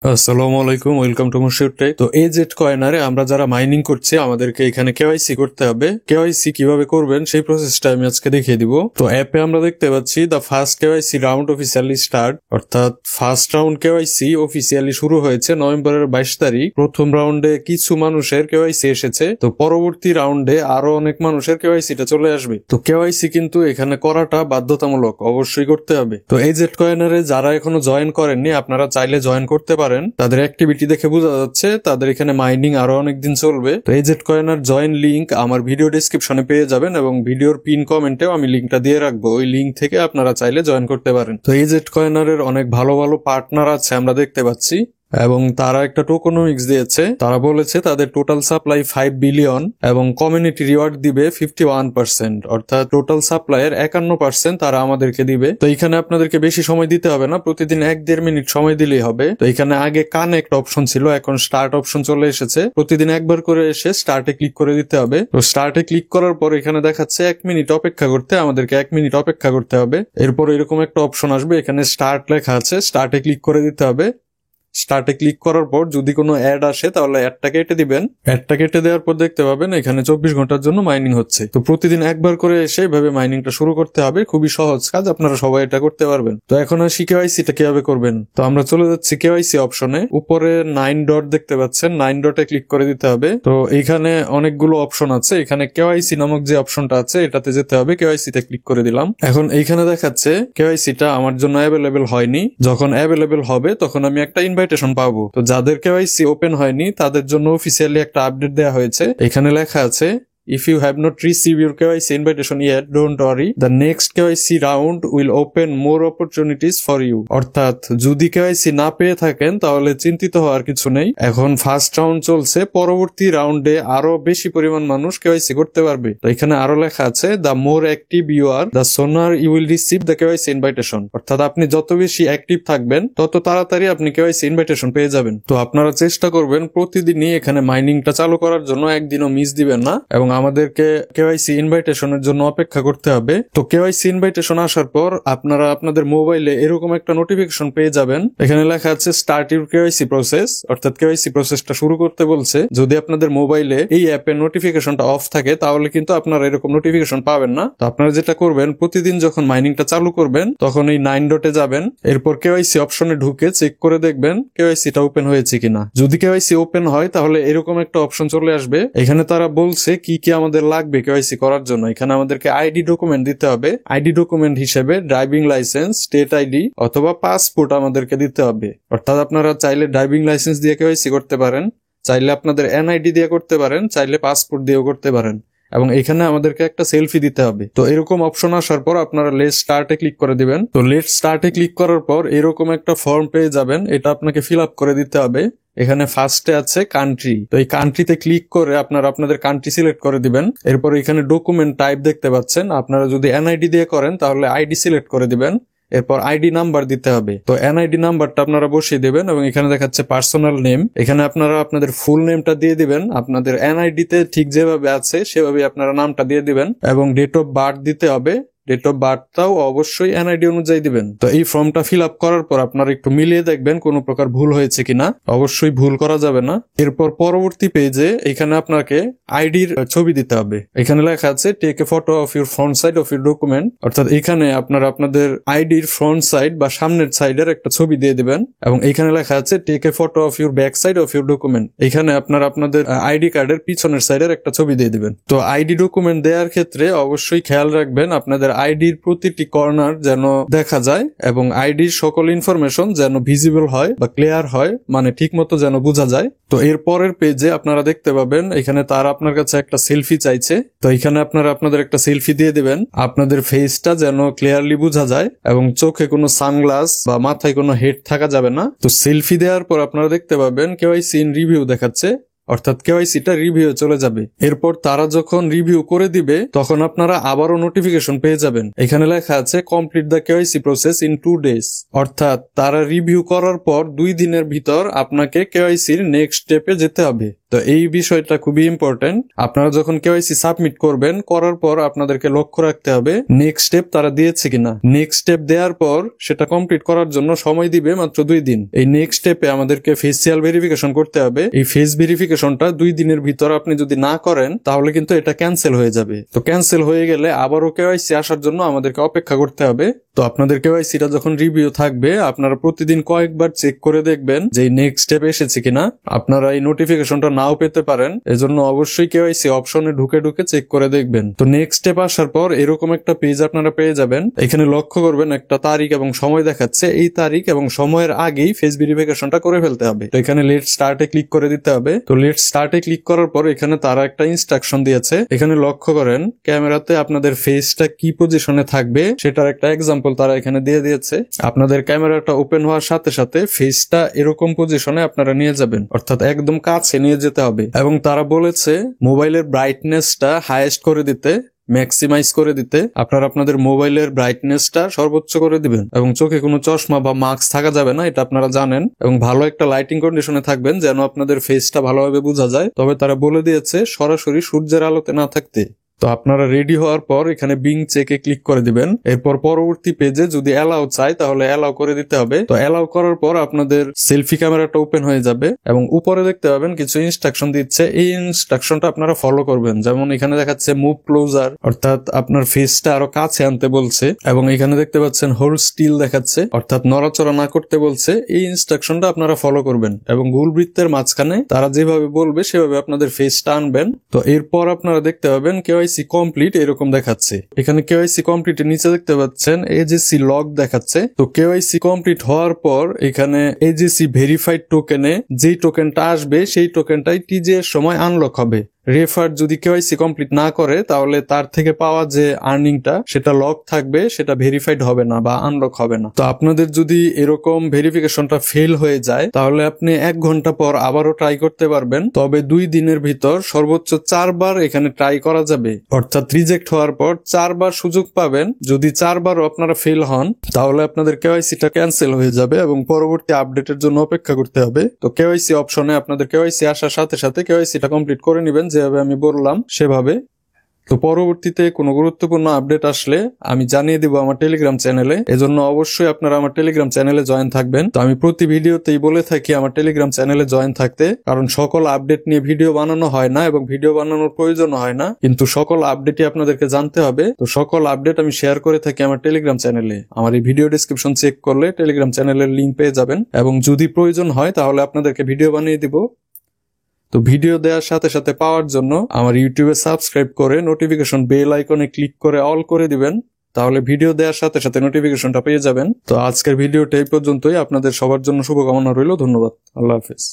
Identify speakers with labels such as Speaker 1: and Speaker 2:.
Speaker 1: আসসালামু আলাইকুম, welcome to Mushiur take. তো এজেট কয়েনারে আমরা যারা মাইনিং করছি আমাদেরকে এখানে কেওয়াইসি করতে হবে। কেওয়াইসি কিভাবে করবেন সেই প্রসেসটা আমি আজকে দেখিয়ে দিব। তো অ্যাপে আমরা দেখতে পাচ্ছি the first KYC round officially start, অর্থাৎ ফার্স্ট রাউন্ড কেওয়াইসি অফিসিয়ালি শুরু হয়েছে নভেম্বরের 22 তারিখ। প্রথম রাউন্ডে কিছু মানুষের কেওয়াইসি এসেছে, তো পরবর্তী রাউন্ডে আরো অনেক মানুষের কেওয়াইসিটা চলে আসবে। তো কেওয়াইসি কিন্তু এখানে করাটা বাধ্যতামূলক, অবশ্যই করতে হবে। তো এজেট কয়েনারে যারা এখনো জয়েন করেননি আপনারা চাইলে জয়েন করতে পারেন। তাদের অ্যাক্টিভিটি দেখে বোঝা যাচ্ছে তাদের এখানে মাইনিং আরো অনেকদিন চলবে। তো এজেট কয়েনার জয়েন লিংক আমার ভিডিও ডেসক্রিপশনে পেয়ে যাবেন এবং ভিডিওর পিন কমেন্টেও আমি লিংকটা দিয়ে রাখবো। ওই লিংক থেকে আপনারা চাইলে জয়েন করতে পারেন। তো এজেট কয়েনারের অনেক ভালো ভালো পার্টনার আছে আমরা দেখতে পাচ্ছি, এবং তারা একটা টোকোনমিক্স দিয়েছে। তারা বলেছে তাদের টোটাল সাপ্লাই 5 বিলিয়ন এবং কমিউনিটি রিওয়ার্ড দিবে 51%, অর্থাৎ টোটাল সাপ্লাইয়ের 51% তারা আমাদেরকে দিবে। তো এখানে আপনাদেরকে বেশি সময় দিতে হবে না, প্রতিদিন 1-1.5 মিনিট সময় দিলেই হবে। তো এখানে আগে কানেক্ট অপশন ছিল, এখন স্টার্ট অপশন চলে এসেছে। প্রতিদিন একবার করে এসে স্টার্টে ক্লিক করে দিতে হবে। তো স্টার্টে ক্লিক করার পর এখানে দেখাচ্ছে 1 মিনিট অপেক্ষা করতে, আমাদেরকে 1 মিনিট অপেক্ষা করতে হবে। এরপর এরকম একটা অপশন আসবে, এখানে স্টার্ট লেখা আছে, স্টার্টে ক্লিক করে দিতে হবে। স্টার্টে ক্লিক করার পর যদি কোনো অ্যাড আসে তাহলে অ্যাডটা কেটে দিবেন। অ্যাডটা কেটে দেওয়ার পর দেখতে পাবেন এখানে 24 ঘন্টার জন্য মাইনিং হচ্ছে। তো প্রতিদিন একবার করে এসে এভাবে মাইনিংটা শুরু করতে হবে। খুবই সহজ কাজ, আপনারা সবাই এটা করতে পারবেন। তো এখন আসি কেওয়াইসিটা কিভাবে করবেন। তো আমরা চলে যাচ্ছি কেওয়াইসি অপশনে। উপরে 9 ডট দেখতে পাচ্ছেন, 9 ডটে ক্লিক করে দিতে হবে। তো এইখানে অনেকগুলো অপশন আছে, এখানে কেওয়াইসি নামক যে অপশনটা আছে এটাতে যেতে হবে। কেওয়াইসিতে ক্লিক করে দিলাম। এখন এইখানে দেখাচ্ছে কেওয়াইসিটা আমার জন্য অ্যাভেলেবেল হয়নি। যখন অ্যাভেলেবেল হবে তখন আমি একটা ইনভাইটেশন পাবো। তো যাদের কেওয়াইসি ওপেন হয়নি তাদের জন্য অফিসিয়ালি একটা আপডেট দেওয়া হয়েছে। এখানে লেখা আছে, if you have not received your KYC invitation yet, don't worry. The next KYC round will open more opportunities for you. অর্থাৎ যদি KYC না পেয়ে থাকেন তাহলে চিন্তিত হওয়ার কিছু নেই। এখন ফার্স্ট রাউন্ড চলছে, পরবর্তী রাউন্ডে আরো বেশি পরিমাণ মানুষ KYC করতে পারবে। তো এখানে আরো লেখা আছে, the more active you are, the sooner you will receive the KYC invitation. অর্থাৎ আপনি যত বেশি অ্যাক্টিভ থাকবেন তত তাড়াতাড়ি আপনি KYC ইনভাইটেশন পেয়ে যাবেন। তো আপনারা চেষ্টা করবেন প্রতিদিনই এখানে মাইনিংটা চালু করার জন্য, একদিনও মিস দিবেন না। এবং আমাদেরকে কেওয়াইসি ইনভাইটেশনের জন্য অপেক্ষা করতে হবে। তো কেওয়াইসি ইনভাইটেশন আসার পর আপনারা আপনাদের মোবাইলে এরকম একটা নোটিফিকেশন পেয়ে যাবেন। এখানে লেখা আছে স্টার্ট ইউর কেওয়াইসি প্রসেস, অর্থাৎ কেওয়াইসি প্রসেসটা শুরু করতে বলছে। যদি আপনাদের মোবাইলে এই অ্যাপের নোটিফিকেশনটা অফ থাকে তাহলে কিন্তু আপনারা এরকম নোটিফিকেশন পাবেন না। তো আপনারা যেটা করবেন, প্রতিদিন যখন মাইনিংটা চালু করবেন তখন এই 9 ডটে যাবেন, এরপর কেওয়াইসি অপশনে ঢুকে চেক করে দেখবেন কেওয়াইসিটা ওপেন হয়েছে কিনা। যদি কেওয়াইসি ওপেন হয় তাহলে এরকম একটা অপশন চলে আসবে। এখানে তারা বলছে কি কি আমাদের লাগবে কেওয়াইসি করার জন্য। এখানে আমাদেরকে আইডি ডকুমেন্ট দিতে হবে। আইডি ডকুমেন্ট হিসেবে ড্রাইভিং লাইসেন্স, স্টেট আইডি অথবা পাসপোর্ট আমাদেরকে দিতে হবে। অর্থাৎ আপনারা চাইলে ড্রাইভিং লাইসেন্স দিয়ে কেওয়াইসি করতে পারেন, চাইলে আপনাদের এনআইডি দিয়ে করতে পারেন, চাইলে পাসপোর্ট দিয়েও করতে পারেন। এবং এখানে আমাদেরকে একটা সেলফি দিতে হবে। তো এরকম অপশন আসার পর আপনারা লেট স্টার্টে ক্লিক করে দিবেন। তো লেট স্টার্টে ক্লিক করার পর এরকম একটা ফর্ম পেয়ে যাবেন, এটা আপনাকে ফিল আপ করে দিতে হবে। এখানে ফার্স্টে আছে কান্ট্রি। তো এই কান্ট্রিতে ক্লিক করে আপনারা আপনাদের কান্ট্রি সিলেক্ট করে দিবেন। এরপর এখানে ডকুমেন্ট টাইপ দেখতে পাচ্ছেন, আপনারা যদি এনআইডি দিয়ে করেন তাহলে আইডি সিলেক্ট করে দিবেন। এরপর আইডি নাম্বার দিতে হবে। তো এনআইডি নাম্বারটা আপনারা বসিয়ে দেবেন এবং এখানে দেখাচ্ছে পার্সোনাল নেম। এখানে আপনারা আপনাদের ফুল নেমটা দিয়ে দিবেন, আপনাদের এনআইডি তে ঠিক যেভাবে আছে সেভাবে আপনারা নামটা দিয়ে দিবেন এবং ডেট অফ বার্থ দিতে হবে। ডেট অফ বার্থটাও অবশ্যই এনআইডি অনুযায়ী দিবেন। তো এই ফর্মটা ফিল আপ করার পর আপনারা একটু মিলিয়ে দেখবেন কোনো প্রকার ভুল হয়েছে কিনা। অবশ্যই ভুল করা যাবে না। এরপর পরবর্তী পেজে এখানে আপনাকে আইডির ছবি দিতে হবে। এখানে লেখা আছে take a photo of your front side of your document, অর্থাৎ এখানে আপনারা আপনাদের আইডির ফ্রন্ট সাইড বা সামনের সাইডের একটা ছবি দিয়ে দিবেন। এবং এখানে লেখা আছে take a photo of your back side of your document, এখানে আপনারা আপনাদের আইডি কার্ডের পিছনের সাইডের একটা ছবি দিয়ে দিবেন। তো আইডি ডকুমেন্ট দেওয়ার ক্ষেত্রে অবশ্যই খেয়াল রাখবেন আপনাদের আইডির প্রতিটি কর্নার যেন দেখা যায় এবং আইডির সকল ইনফরমেশন যেন ভিজিবল হয় বা ক্লিয়ার হয়, মানে ঠিক মতো যেন বোঝা যায়। তো এর পরের পেজে আপনারা দেখতে পাবেন এখানে তার আপনার কাছে একটা সেলফি চাইছে। তো এখানে আপনারা আপনাদের একটা সেলফি দিয়ে দিবেন, আপনাদের ফেসটা যেন ক্লিয়ারলি বোঝা যায় এবং চোখে কোনো সানগ্লাস বা মাথায় কোনো হেড থাকা যাবে না। তো সেলফি দেওয়ার পর আপনারা দেখতে পাবেন কেওয়াইসি ইন রিভিউ দেখাচ্ছে, অর্থাৎ কেওয়াইসিটা রিভিউ চলে যাবে। এরপর তারা যখন রিভিউ করে দিবে তখন আপনারা আবারও নোটিফিকেশন পেয়ে যাবেন। এখানে লেখা আছে complete the KYC process in 2 days, অর্থাৎ তারা রিভিউ করার পর 2 দিনের ভিতর আপনাকে কেওয়াইসির নেক্সট স্টেপে যেতে হবে। তো এই বিষয়টা খুবই ইম্পর্টেন্ট। আপনারা যখন কেওয়াইসি সাবমিট করবেন, করার পর আপনাদেরকে লক্ষ্য রাখতে হবে নেক্সট স্টেপ তারা দিয়েছে কিনা। নেক্সট স্টেপ দেওয়ার পর সেটা কমপ্লিট করার জন্য সময় দিবে মাত্র 2 দিন। এই নেক্সট স্টেপে আমাদেরকে ফেসিয়াল ভেরিফিকেশন করতে হবে। এই ফেস ভেরিফিকেশনটা 2 দিনের ভিতর আপনি যদি না করেন তাহলে কিন্তু এটা ক্যান্সেল হয়ে যাবে। তো ক্যান্সেল হয়ে গেলে আবারও কেওয়াইসি আসার জন্য আমাদেরকে অপেক্ষা করতে হবে। তো আপনাদের কেওয়াইসিটা যখন রিভিউ থাকবে আপনারা প্রতিদিন কয়েকবার চেক করে দেখবেন যে নেক্সট স্টেপ এসেছে কিনা। আপনারা এই নোটিফিকেশনটা নাও পেতে পারেন, এজন্য অবশ্যই কেওয়াইসি অপশনে ঢুকে চেক করে দেখবেন। তো নেক্সট স্টেপ আসার পর এরকম একটা পেজ আপনারা পেয়ে যাবেন। এখানে লক্ষ্য করবেন একটা তারিখ এবং সময় দেখাচ্ছে। এই তারিখ এবং সময়ের আগেই ফেস ভেরিফিকেশনটা করে ফেলতে হবে। তো এখানে লেট স্টার্টে ক্লিক করে দিতে হবে। তো লেট স্টার্টে ক্লিক করার পর এখানে তারা একটা ইনস্ট্রাকশন দিয়েছে। এখানে লক্ষ্য করেন ক্যামেরাতে আপনাদের ফেসটা কি পজিশনে থাকবে সেটার একটা এক্সাম্পল তারা এখানে দিয়ে দিয়েছে। আপনাদের ক্যামেরাটা ওপেন হওয়ার সাথে সাথে ফেসটা এরকম পজিশনে আপনারা নিয়ে যাবেন, অর্থাৎ একদম কাছে নিয়ে যেতে হবে। এবং তারা বলেছে মোবাইলের ব্রাইটনেসটা হাইয়েস্ট করে দিতে, ম্যাক্সিমাইজ করে দিতে। আপনারা আপনাদের মোবাইলের ব্রাইটনেসটা সর্বোচ্চ করে দিবেন এবং চোখে কোনো চশমা বা মাস্ক থাকা যাবে না, এটা আপনারা জানেন। এবং ভালো একটা লাইটিং কন্ডিশনে থাকবেন যেন আপনাদের ফেসটা ভালোভাবে বোঝা যায়। তবে তারা বলে দিয়েছে সরাসরি সূর্যের আলোতে না থাকতে। তো আপনারা রেডি হওয়ার পর এখানে বিং চেকে ক্লিক করে দিবেন। এরপর পরবর্তী পেজে যদি অ্যালাউ চাই তাহলে অ্যালাউ করে দিতে হবে। তো অ্যালাউ করার পর আপনাদের সেলফি ক্যামেরাটা ওপেন হয়ে যাবে এবং উপরে দেখতে পাবেন কিছু ইনস্ট্রাকশন দিচ্ছে। এই ইনস্ট্রাকশনটা আপনারা ফলো করবেন। যেমন এখানে দেখাচ্ছে মুভ ক্লোজার, অর্থাৎ আপনার ফেসটা আরো কাছে আনতে বলছে। এবং এখানে দেখতে পাচ্ছেন হোল্ড স্টিল দেখাচ্ছে, অর্থাৎ নড়াচড়া না করতে বলছে। এই ইনস্ট্রাকশনটা আপনারা ফলো করবেন এবং গোল বৃত্তের মাঝখানে তারা যেভাবে বলবে সেভাবে আপনাদের ফেসটা আনবেন। তো এরপর আপনারা দেখতে পাবেন কেওয়াইসি কমপ্লিট এরকম দেখাচ্ছে। এখানে কেওয়াইসি কমপ্লিটের নিচে দেখতে পাচ্ছেন এজেসি লগ দেখাচ্ছে। তো কেওয়াইসি কমপ্লিট হওয়ার পর এখানে এজেসি ভেরিফাইড টোকেনে যেই টোকেনটা আসবে সেই টোকেনটাই টিজে এর সময় আনলক হবে। রেফার যদি কেওয়াইসি কমপ্লিট না করে তাহলে তার থেকে পাওয়া যে আর্নিংটা সেটা লক থাকবে, সেটা ভেরিফাইড হবে না বা আনলক হবে না। তো আপনাদের যদি এরকম ভেরিফিকেশনটা ফেল হয়ে যায় তাহলে আপনি 1 ঘন্টা পর আবারও ট্রাই করতে পারবেন। তবে 2 দিনের ভিতর সর্বোচ্চ 4 বার এখানে ট্রাই করা যাবে, অর্থাৎ রিজেক্ট হওয়ার পর 4 বার সুযোগ পাবেন। যদি 4 বারও আপনারা ফেল হন তাহলে আপনাদের কেওয়াইসিটা ক্যান্সেল হয়ে যাবে এবং পরবর্তী আপডেটের জন্য অপেক্ষা করতে হবে। তো কেওয়াইসি অপশনে আপনাদের কেওয়াইসি আসার সাথে সাথে কেওয়াইসিটা কমপ্লিট করে নেবেন যেভাবে আমি বললাম সেভাবে। তো পরবর্তীতে কোনো গুরুত্বপূর্ণ আপডেট আসলে আমি জানিয়ে দিব আমার টেলিগ্রাম চ্যানেলে। এজন্য অবশ্যই আপনারা আমার টেলিগ্রাম চ্যানেলে জয়েন থাকবেন। তো আমি প্রতি ভিডিওতেই বলে থাকি আমার টেলিগ্রাম চ্যানেলে জয়েন থাকতে, কারণ সকল আপডেট নিয়ে ভিডিও বানানো হয় না এবং ভিডিও বানানোর প্রয়োজন হয় না, কিন্তু সকল আপডেটই আপনাদেরকে জানতে হবে। তো সকল আপডেট আমি শেয়ার করে থাকি আমার টেলিগ্রাম চ্যানেলে। আমার এই ভিডিও ডেসক্রিপশন চেক করলে টেলিগ্রাম চ্যানেলের লিঙ্ক পেয়ে যাবেন এবং যদি প্রয়োজন হয় তাহলে আপনাদেরকে ভিডিও বানিয়ে দিব। তো ভিডিও দেওয়ার সাথে সাথে পাওয়ার জন্য আমার ইউটিউবে সাবস্ক্রাইব করে নোটিফিকেশন বেল আইকনে ক্লিক করে অল করে দিবেন, তাহলে ভিডিও দেওয়ার সাথে সাথে নোটিফিকেশনটা পেয়ে যাবেন। তো আজকের ভিডিওটা এই পর্যন্তই। আপনাদের সবার জন্য শুভকামনা রইল। ধন্যবাদ। আল্লাহ হাফেজ।